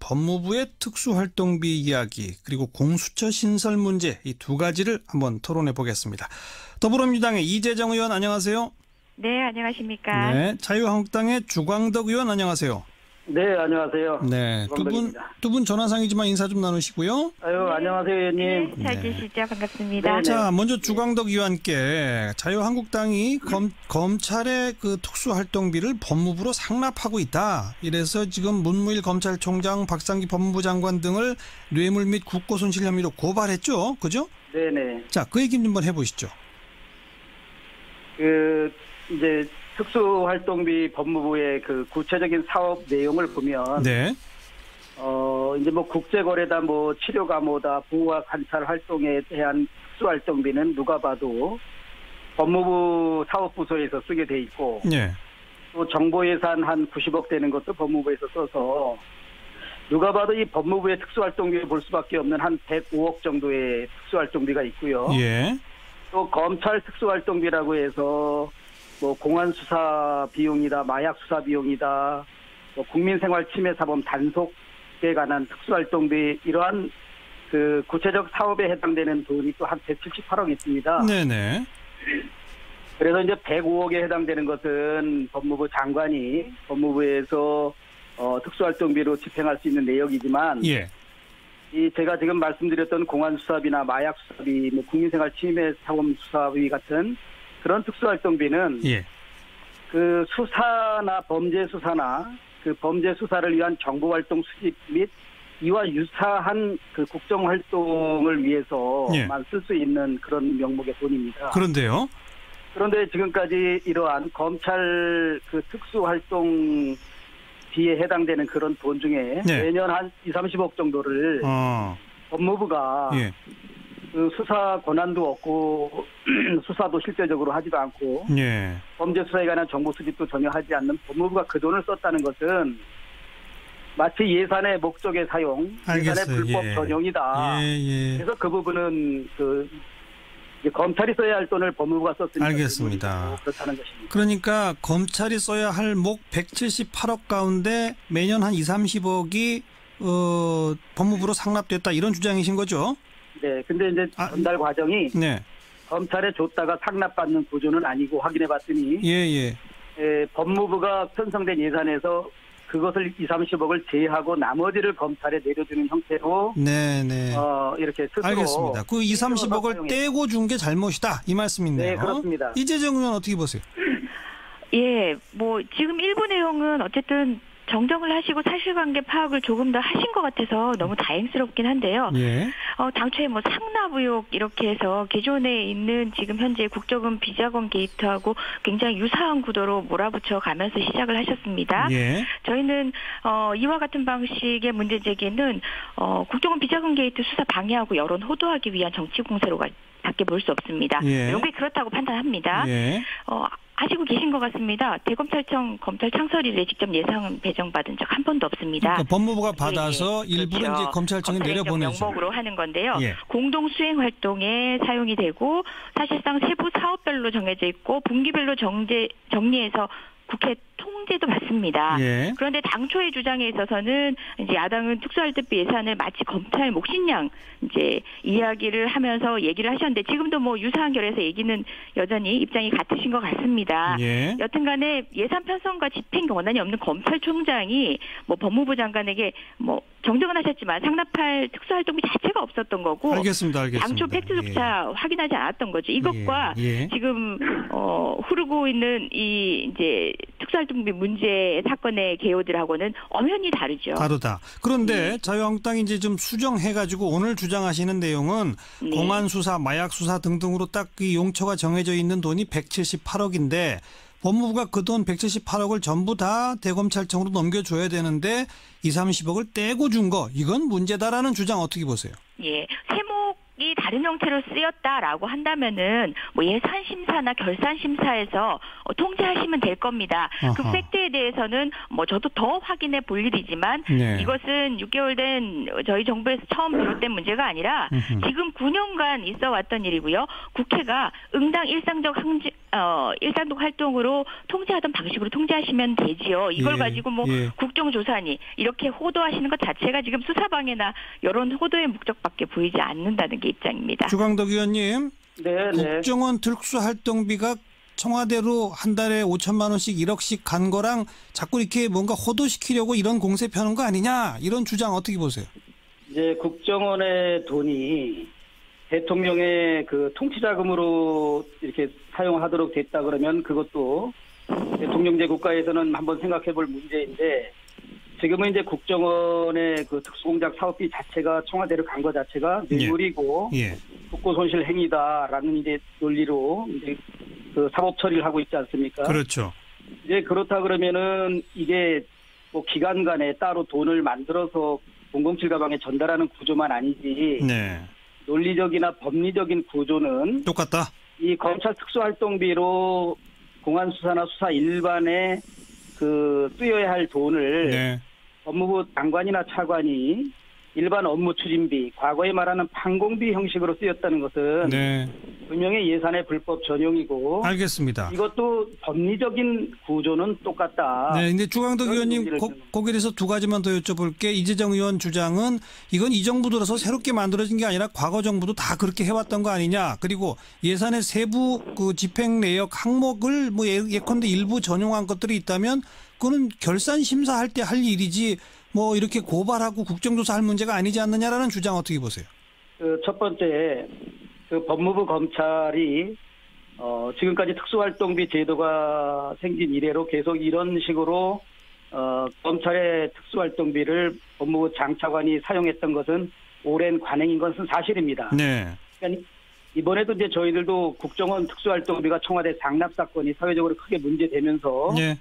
법무부의 특수활동비 이야기 그리고 공수처 신설 문제 이 두 가지를 한번 토론해 보겠습니다. 더불어민주당의 이재정 의원 안녕하세요. 네, 안녕하십니까. 네, 자유한국당의 주광덕 의원 안녕하세요. 네, 안녕하세요. 네, 두 분 전화상이지만 인사 좀 나누시고요. 안녕하세요, 의원님. 네, 잘 계시죠? 반갑습니다. 네. 자, 먼저 주광덕 의원께 자유한국당이 검찰의 그 특수활동비를 법무부로 상납하고 있다. 이래서 지금 문무일 검찰총장, 박상기 법무부 장관 등을 뇌물 및 국고손실 혐의로 고발했죠, 그죠? 네네. 자, 그 얘기 좀 한번 해보시죠. 이제 특수활동비 법무부의 그 구체적인 사업 내용을 보면, 네. 이제 뭐 국제거래다, 뭐 치료감호다, 보호와 관찰 활동에 대한 특수활동비는 누가 봐도 법무부 사업부서에서 쓰게 돼 있고, 네. 또 정보예산 한 90억 되는 것도 법무부에서 써서 누가 봐도 이 법무부의 특수활동비를 볼 수밖에 없는 한 105억 정도의 특수활동비가 있고요. 예. 또 검찰 특수활동비라고 해서 뭐 공안 수사 비용이다, 마약 수사 비용이다, 뭐 국민생활 침해 사범 단속에 관한 특수활동비 이러한 그 구체적 사업에 해당되는 돈이 또 한 178억 있습니다. 네네. 그래서 이제 105억에 해당되는 것은 법무부 장관이 법무부에서 특수활동비로 집행할 수 있는 내역이지만, 예. 제가 지금 말씀드렸던 공안 수사비나 마약 수사비, 뭐 국민생활 침해 사범 수사비 같은 그런 특수활동비는 예. 그 수사나 범죄 수사나 그 범죄 수사를 위한 정보활동 수집 및 이와 유사한 그 국정활동을 위해서만 쓸 수 있는 그런 명목의 돈입니다. 그런데요. 그런데 지금까지 이러한 검찰 그 특수활동 비에 해당되는 그런 돈 중에 네. 매년 한 2, 30억 정도를 법무부가 예. 그 수사 권한도 없고 수사도 실제적으로 하지도 않고 예. 범죄 수사에 관한 정보 수집도 전혀 하지 않는 법무부가 그 돈을 썼다는 것은 마치 예산의 목적의 사용, 알겠어요. 예산의 불법 예. 전용이다. 예. 그래서 그 부분은 이제 검찰이 써야 할 돈을 법무부가 썼으니까 알겠습니다. 그렇다는 것입니다. 그러니까 검찰이 써야 할 목 178억 가운데 매년 한 2, 30억이 법무부로 상납됐다 이런 주장이신 거죠? 네. 근데 이제 전달 과정이 네. 검찰에 줬다가 상납받는 구조는 아니고 확인해 봤더니 법무부가 편성된 예산에서 그것을 2, 30억을 제외하고 나머지를 검찰에 내려주는 형태로 네네. 이렇게 스스로 알겠습니다. 그 2, 30억을 떼고 준 게 잘못이다 이 말씀인데요. 네, 그렇습니다. 이재정 의원 어떻게 보세요? 예, 뭐 지금 일부 내용은 어쨌든 정정을 하시고 사실관계 파악을 조금 더 하신 것 같아서 너무 다행스럽긴 한데요. 예. 당초에 뭐 상납 의혹 이렇게 해서 기존에 있는 지금 현재 국정원 비자금 게이트하고 굉장히 유사한 구도로 몰아붙여 가면서 시작을 하셨습니다. 예. 저희는 이와 같은 방식의 문제 제기는 국정원 비자금 게이트 수사 방해하고 여론 호도하기 위한 정치 공세로 밖에 볼 수 없습니다. 예. 여기 그렇다고 판단합니다. 예. 아시고 계신 것 같습니다. 대검찰청 검찰 창설일에 직접 예산 배정받은 적 한 번도 없습니다. 그러니까 법무부가 받아서 일부를 그렇죠. 이제 검찰청에 내려보내죠. 명목으로 하는 건데요. 예. 공동 수행 활동에 사용이 되고 사실상 세부 사업별로 정해져 있고 분기별로 정리해서 국회 통제도 받습니다. 예. 그런데 당초의 주장에 있어서는 이제 야당은 특수활동비 예산을 마치 검찰 몫이냥 이제 이야기를 하면서 얘기를 하셨는데 지금도 뭐 유사한 결에서 얘기는 여전히 입장이 같으신 것 같습니다. 예. 여튼간에 예산 편성과 집행 권한이 없는 검찰총장이 뭐 법무부 장관에게 뭐 정정은 하셨지만 상납할 특수활동비 자체가 없었던 거고. 알겠습니다. 당초 팩트조차 확인하지 않았던 거죠. 이것과 예. 지금 흐르고 있는 이 이제 특수활동비 문제 사건의 개요들하고는 엄연히 다르죠. 다르다. 그런데 자유한국당이 이제 좀 수정해가지고 오늘 주장하시는 내용은 공안 수사, 마약 수사 등등으로 딱 그 용처가 정해져 있는 돈이 178억인데 법무부가 그 돈 178억을 전부 다 대검찰청으로 넘겨줘야 되는데 2, 30억을 떼고 준 거 이건 문제다라는 주장 어떻게 보세요? 예, 세목이 다른 형태로 쓰였다라고 한다면은 뭐 예산 심사나 결산 심사에서 통제하시면 될 겁니다. 어허. 그 팩트에 대해서는 뭐 저도 더 확인해 볼 일이지만 이것은 6개월 된 저희 정부에서 처음 비롯된 문제가 아니라 지금 9년간 있어 왔던 일이고요. 국회가 응당 일상적 일단독 활동으로 통제하던 방식으로 통제하시면 되지요. 이걸 예, 가지고 뭐 예. 국정조사니 이렇게 호도하시는 것 자체가 지금 수사방해나 여론 호도의 목적밖에 보이지 않는다는 게 입장입니다. 주광덕 의원님, 네, 네. 국정원 특수활동비가 청와대로 한 달에 5천만 원씩 1억씩 간 거랑 자꾸 이렇게 뭔가 호도시키려고 이런 공세 펴는 거 아니냐, 이런 주장 어떻게 보세요? 이제 국정원의 돈이 대통령의 그 통치자금으로 이렇게 사용하도록 됐다 그러면 그것도 대통령제 국가에서는 한번 생각해 볼 문제인데, 지금은 이제 국정원의 그 특수공작 사업비 자체가 청와대로 간 것 자체가 뇌물이고 예. 국고 손실 행위다라는 이제 논리로 이제 그 사법 처리를 하고 있지 않습니까? 그렇죠. 이제 그렇다 그러면은 이게 뭐 기관 간에 따로 돈을 만들어서 007 가방에 전달하는 구조만 아니지, 네. 논리적이나 법리적인 구조는 똑같다. 이 검찰 특수활동비로 공안 수사나 수사 일반에 그 쓰여야 할 돈을 네. 법무부 장관이나 차관이 일반 업무 추진비, 과거에 말하는 판공비 형식으로 쓰였다는 것은 네. 분명히 예산의 불법 전용이고, 알겠습니다. 이것도 법리적인 구조는 똑같다. 네, 근데 주광덕 그런 의원님, 논리를 거기에 대해서 두 가지만 더 여쭤볼게. 이재정 의원 주장은 이건 이 정부 들어서 새롭게 만들어진 게 아니라 과거 정부도 다 그렇게 해왔던 거 아니냐. 그리고 예산의 세부 그 집행 내역 항목을 뭐 예컨대 일부 전용한 것들이 있다면 그거는 결산 심사할 때 할 일이지 뭐 이렇게 고발하고 국정조사 할 문제가 아니지 않느냐라는 주장 어떻게 보세요? 그 첫 번째, 그 법무부 검찰이 지금까지 특수활동비 제도가 생긴 이래로 계속 이런 식으로 검찰의 특수활동비를 법무부 장차관이 사용했던 것은 오랜 관행인 것은 사실입니다. 네. 그러니까 이번에도 이제 저희들도 국정원 특수활동비가 청와대 장납 사건이 사회적으로 크게 문제되면서 네.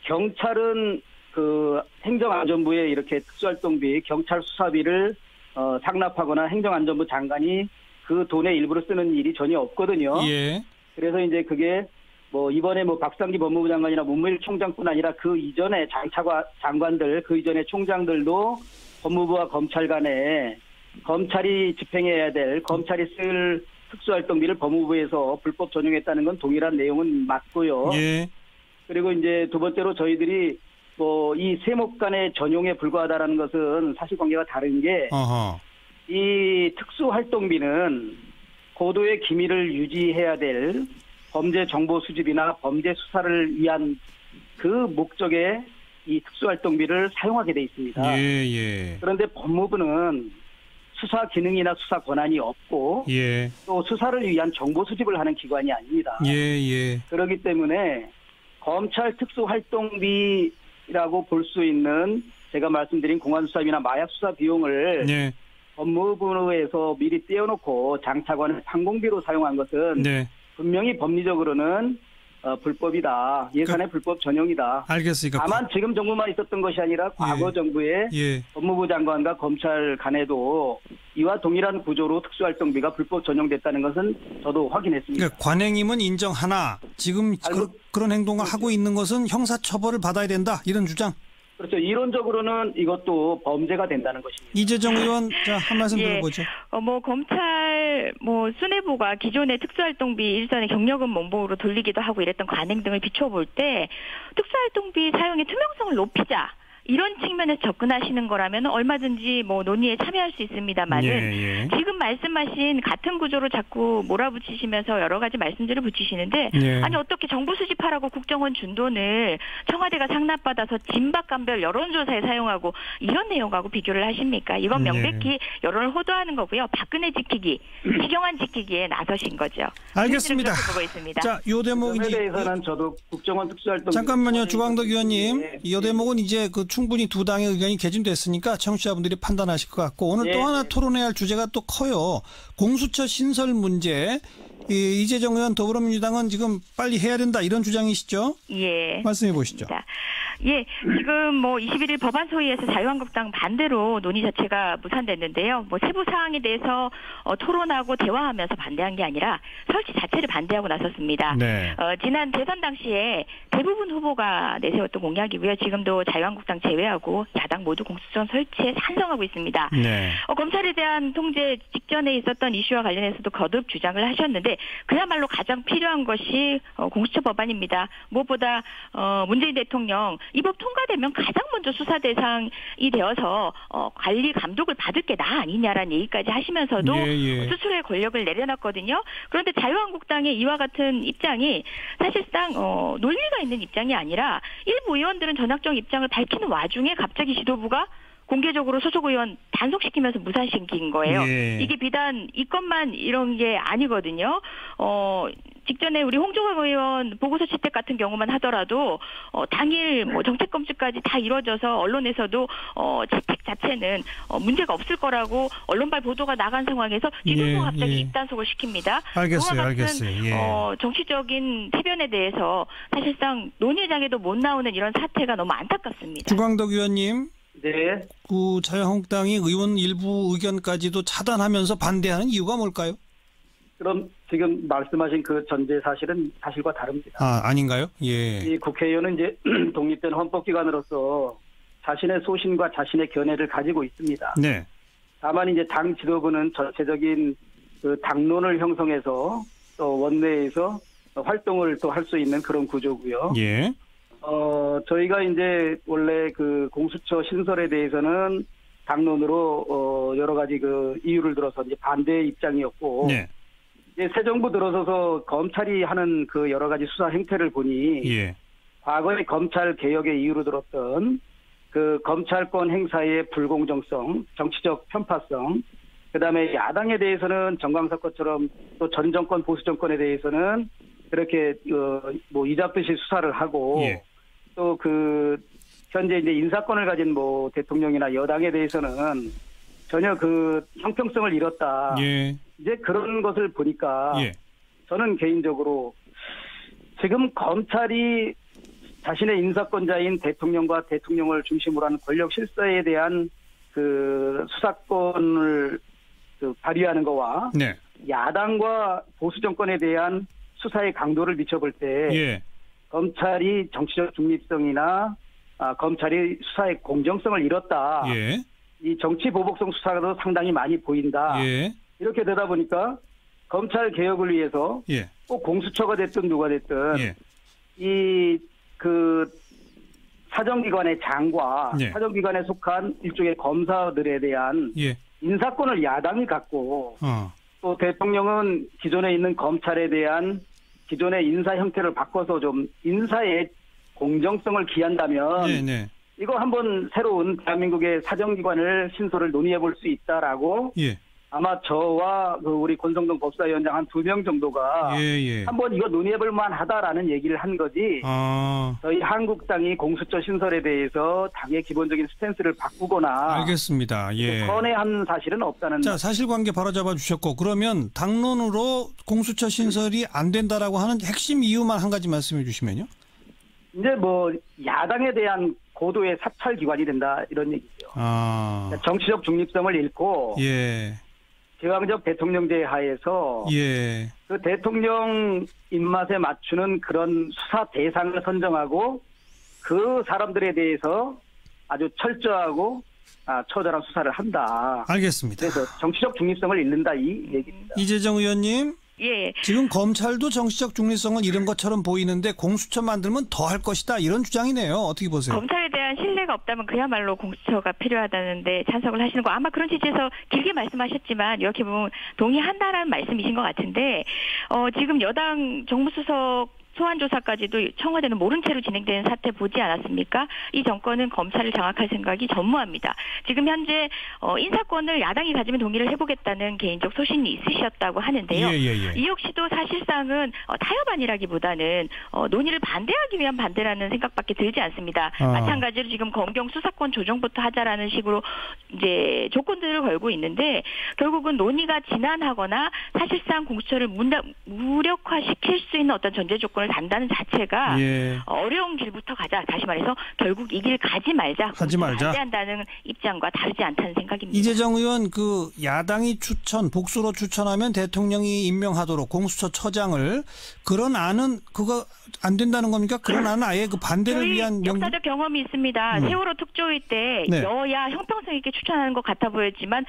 경찰은 그 행정안전부에 이렇게 특수활동비, 경찰 수사비를 상납하거나 행정안전부 장관이 그 돈의 일부를 쓰는 일이 전혀 없거든요. 예. 그래서 이제 그게 뭐 이번에 뭐 박상기 법무부 장관이나 문무일 총장뿐 아니라 그 이전에 장관들, 그 이전에 총장들도 법무부와 검찰 간에 검찰이 집행해야 될, 검찰이 쓸 특수활동비를 법무부에서 불법 전용했다는 건 동일한 내용은 맞고요. 예. 그리고 이제 두 번째로 저희들이 뭐 이 세목 간의 전용에 불과하다라는 것은 사실관계가 다른 게, 어허. 이 특수활동비는 고도의 기밀을 유지해야 될 범죄 정보 수집이나 범죄 수사를 위한 그 목적에 이 특수활동비를 사용하게 돼 있습니다. 예, 예. 그런데 법무부는 수사 기능이나 수사 권한이 없고 예. 또 수사를 위한 정보 수집을 하는 기관이 아닙니다. 예, 예. 그렇기 때문에 검찰 특수활동비라고 볼 수 있는 제가 말씀드린 공안수사비나 마약수사 비용을 네. 법무부에서 미리 떼어놓고 장차관을 판공비로 사용한 것은 네. 분명히 법리적으로는 불법이다. 예산의 불법 전용이다. 알겠으니까. 다만 지금 정부만 있었던 것이 아니라 과거 예. 정부의 예. 법무부 장관과 검찰 간에도 이와 동일한 구조로 특수활동비가 불법 전용됐다는 것은 저도 확인했습니다. 그러니까 관행임은 인정하나 지금 그런 행동을 하고 있는 것은 형사처벌을 받아야 된다. 이런 주장. 그렇죠. 이론적으로는 이것도 범죄가 된다는 것입니다. 이재정 의원, 자, 한 말씀 들어보죠. 뭐 검찰 수뇌부가 기존의 특수활동비 일선의 경력은 몸봉으로 돌리기도 하고 이랬던 관행 등을 비춰볼 때 특수활동비 사용의 투명성을 높이자, 이런 측면에서 접근하시는 거라면 얼마든지 뭐 논의에 참여할 수 있습니다만은, 예, 예. 지금 말씀하신 같은 구조로 자꾸 몰아붙이시면서 여러 가지 말씀들을 붙이시는데, 예. 아니 어떻게 정부 수집하라고 국정원 준 돈을 청와대가 상납받아서 진박감별 여론조사에 사용하고 이런 내용하고 비교를 하십니까? 이건 명백히 여론을 호도하는 거고요. 박근혜 지키기, 이경환 지키기에 나서신 거죠. 알겠습니다. 보고 있습니다. 자, 요 대목 에 이제 대해서는 저도 국정원 특수활동 잠깐만요, 주광덕 의원님. 이 대목은 이제 그 충분히 두 당의 의견이 개진됐으니까 청취자분들이 판단하실 것 같고, 오늘 또 하나 토론해야 할 주제가 또 커요. 공수처 신설 문제. 이재정 의원 더불어민주당은 지금 빨리 해야 된다, 이런 주장이시죠? 예. 말씀해 보시죠. 예, 지금 뭐 21일 법안 소위에서 자유한국당 반대로 논의 자체가 무산됐는데요. 뭐 세부 사항에 대해서 토론하고 대화하면서 반대한 게 아니라 설치 자체를 반대하고 나섰습니다. 네. 지난 대선 당시에 대부분 후보가 내세웠던 공약이고요. 지금도 자유한국당 제외하고 야당 모두 공수처 설치에 찬성하고 있습니다. 네. 검찰에 대한 통제 직전에 있었던 이슈와 관련해서도 거듭 주장을 하셨는데 그야말로 가장 필요한 것이 공수처 법안입니다. 무엇보다 문재인 대통령 이 법 통과되면 가장 먼저 수사 대상이 되어서 관리 감독을 받을 게 나 아니냐라는 얘기까지 하시면서도 스스로의 권력을 내려놨거든요. 그런데 자유한국당의 이와 같은 입장이 사실상 논리가 있는 입장이 아니라 일부 의원들은 전향적 입장을 밝히는 와중에 갑자기 지도부가 공개적으로 소속 의원 단속시키면서 무산시킨 거예요. 예. 이게 비단 이 건만 이런 게 아니거든요. 직전에 우리 홍종학 의원 보고서 채택 같은 경우만 하더라도 당일 뭐 정책 검증까지 다 이루어져서 언론에서도 채택 자체는 문제가 없을 거라고 언론발 보도가 나간 상황에서 지도부가 갑자기 입단속을 시킵니다. 알겠어요. 같은 알겠어요. 예. 정치적인 태변에 대해서 사실상 논의장에도 못 나오는 이런 사태가 너무 안타깝습니다. 주광덕 의원님. 네. 그 자유한국당이 의원 일부 의견까지도 차단하면서 반대하는 이유가 뭘까요? 그럼 지금 말씀하신 그 전제 사실은 사실과 다릅니다. 아닌가요? 예. 이 국회의원은 이제 독립된 헌법기관으로서 자신의 소신과 자신의 견해를 가지고 있습니다. 네. 다만 이제 당 지도부는 전체적인 그 당론을 형성해서 또 원내에서 활동을 또 할 수 있는 그런 구조고요. 예. 저희가 이제 원래 그 공수처 신설에 대해서는 당론으로 여러 가지 그 이유를 들어서 이제 반대 입장이었고, 네. 이제 새 정부 들어서서 검찰이 하는 그 여러 가지 수사 행태를 보니, 예. 과거의 검찰 개혁의 이유로 들었던 그 검찰권 행사의 불공정성, 정치적 편파성, 그다음에 야당에 대해서는 정광석것처럼 또 전 정권 보수 정권에 대해서는 그렇게 뭐 이잡듯이 수사를 하고 예. 또 그 현재 이제 인사권을 가진 뭐 대통령이나 여당에 대해서는 전혀 그 형평성을 잃었다. 예. 이제 그런 것을 보니까 예. 저는 개인적으로 지금 검찰이 자신의 인사권자인 대통령과 대통령을 중심으로 하는 권력 실세에 대한 그 수사권을 그 발휘하는 거와 네. 야당과 보수 정권에 대한 수사의 강도를 미쳐볼 때 예. 검찰이 정치적 중립성이나 검찰이 수사의 공정성을 잃었다. 예. 이 정치 보복성 수사도 상당히 많이 보인다. 예. 이렇게 되다 보니까 검찰 개혁을 위해서 예. 꼭 공수처가 됐든 누가 됐든 예. 이 그 사정기관의 장과 예. 사정기관에 속한 일종의 검사들에 대한 예. 인사권을 야당이 갖고 또 대통령은 기존에 있는 검찰에 대한 기존의 인사 형태를 바꿔서 좀 인사의 공정성을 기한다면 네. 이거 한번 새로운 대한민국의 사정기관을 신설을 논의해 볼 수 있다라고 예. 아마 저와 그 우리 권성동 법사위원장 한 2명 정도가 예. 한번 이거 논의해 볼 만하다라는 얘기를 한 거지. 저희 한국당이 공수처 신설에 대해서 당의 기본적인 스탠스를 바꾸거나 알겠습니다. 예. 선회한 사실은 없다는. 자, 사실관계 바로잡아 주셨고 그러면 당론으로 공수처 신설이 안 된다라고 하는 핵심 이유만 한 가지 말씀해 주시면요. 이제 뭐 야당에 대한 고도의 사찰 기관이 된다 이런 얘기죠. 정치적 중립성을 잃고 예. 제왕적 대통령제 하에서 예. 그 대통령 입맛에 맞추는 그런 수사 대상을 선정하고 그 사람들에 대해서 아주 철저하고 처절한 수사를 한다. 알겠습니다. 그래서 정치적 중립성을 잃는다 이 얘기입니다. 이재정 의원님. 예. 지금 검찰도 정치적 중립성을 잃은 것처럼 보이는데 공수처 만들면 더 할 것이다 이런 주장이네요. 어떻게 보세요? 검찰에 대한 신뢰가 없다면 그야말로 공수처가 필요하다는데 찬성을 하시는 거 아마 그런 취지에서 길게 말씀하셨지만 이렇게 보면 동의한다라는 말씀이신 것 같은데 지금 여당 정무수석 소환조사까지도 청와대는 모른 채로 진행되는 사태 보지 않았습니까? 이 정권은 검찰을 장악할 생각이 전무합니다. 지금 현재 인사권을 야당이 가지면 동의를 해보겠다는 개인적 소신이 있으셨다고 하는데요. 예. 이 역시도 사실상은 타협안이라기보다는 논의를 반대하기 위한 반대라는 생각밖에 들지 않습니다. 마찬가지로 지금 검경 수사권 조정부터 하자라는 식으로 이제 조건들을 걸고 있는데 결국은 논의가 진안하거나 사실상 공수처를 무력화시킬 수 있는 어떤 전제 조건을 간다는 자체가 예. 어려운 길부터 가자. 다시 말해서 결국 이 길 가지 말자. 하지 말자. 반대한다는 입장과 다르지 않다는 생각입니다. 이재정 의원 그 야당이 복수로 추천하면 대통령이 임명하도록 공수처 처장을 그런 안은 그거 안 된다는 겁니까? 그런 안은 아예 그 반대를 저희 위한 역사적 경험이 있습니다. 세월호 특조위 때 네. 여야 형평성 있게 추천하는 것 같아 보였지만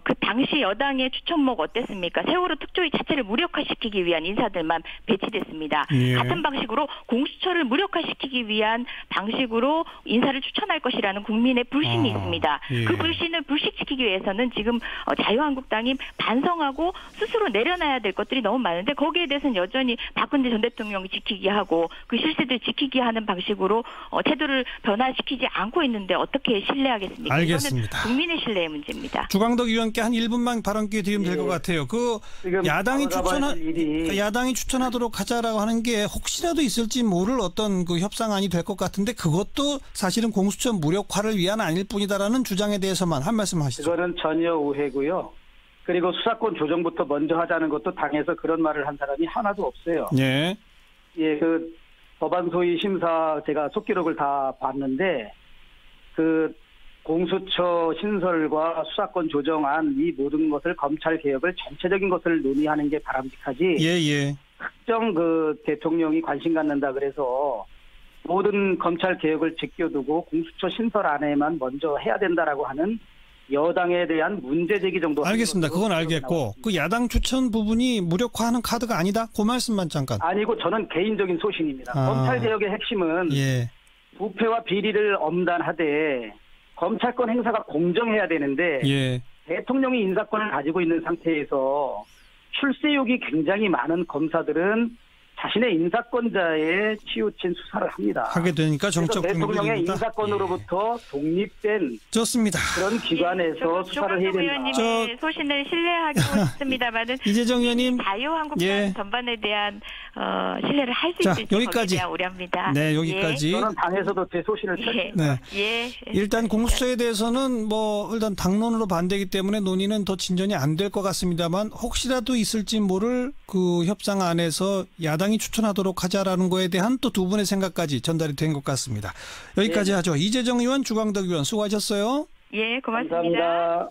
그 당시 여당의 추천목 어땠습니까? 세월호 특조위 자체를 무력화시키기 위한 인사들만 배치됐습니다. 예. 같은 방식으로 공수처를 무력화시키기 위한 방식으로 인사를 추천할 것이라는 국민의 불신이 있습니다. 예. 그 불신을 불식시키기 위해서는 지금 자유한국당이 반성하고 스스로 내려놔야 될 것들이 너무 많은데 거기에 대해서는 여전히 박근혜 전 대통령이 지키기 하고 그 실세들 지키기 하는 방식으로 태도를 변화시키지 않고 있는데 어떻게 신뢰하겠습니까? 알겠습니다. 이거는 국민의 신뢰의 문제입니다. 주광덕 의원께 한 1분만 발언 기회 드리면 될 것 같아요. 그 지금 야당이 추천하도록 하자라고 하는 게 혹시라도 있을지 모를 어떤 그 협상안이 될 것 같은데 그것도 사실은 공수처 무력화를 위한 아닐 뿐이다라는 주장에 대해서만 한 말씀 하시죠. 그거는 전혀 오해고요. 그리고 수사권 조정부터 먼저 하자는 것도 당에서 그런 말을 한 사람이 하나도 없어요. 예. 예, 그 법안 소위 심사 제가 속기록을 다 봤는데 그 공수처 신설과 수사권 조정안 이 모든 것을 검찰 개혁을 전체적인 것을 논의하는 게 바람직하지. 예. 특정 그 대통령이 관심 갖는다 그래서 모든 검찰 개혁을 제껴두고 공수처 신설 안에만 먼저 해야 된다라고 하는 여당에 대한 문제 제기 정도. 알겠습니다. 그건 알겠고 그 야당 추천 부분이 무력화하는 카드가 아니다. 그 말씀만 잠깐. 아니고 저는 개인적인 소신입니다. 검찰 개혁의 핵심은 예. 부패와 비리를 엄단하되 검찰권 행사가 공정해야 되는데 예. 대통령이 인사권을 가지고 있는 상태에서 출세욕이 굉장히 많은 검사들은 자신의 인사권자에 치우친 수사를 합니다. 하게 되니까 정적 그래서 대통령의 중립이다. 인사권으로부터 독립된 좋습니다. 그런 기관에서 수사를 해야 된다. 의원님의 소신을 신뢰하고 있습니다만은 이재정 의원님 자유한국당 예. 전반에 대한 신뢰를 할 수 자, 있을지 여기까지. 거기에 우려합니다. 네, 여기까지. 저는 당에서도 제 소신을 펼칩니다. 네. 예. 일단 공수처에 대해서는 뭐 일단 당론으로 반대이기 때문에 논의는 더 진전이 안 될 것 같습니다만 혹시라도 있을지 모를 그 협상 안에서 야당이 추천하도록 하자라는 거에 대한 또 두 분의 생각까지 전달이 된 것 같습니다. 여기까지 하죠. 이재정 의원, 주광덕 의원 수고하셨어요. 예, 고맙습니다. 감사합니다.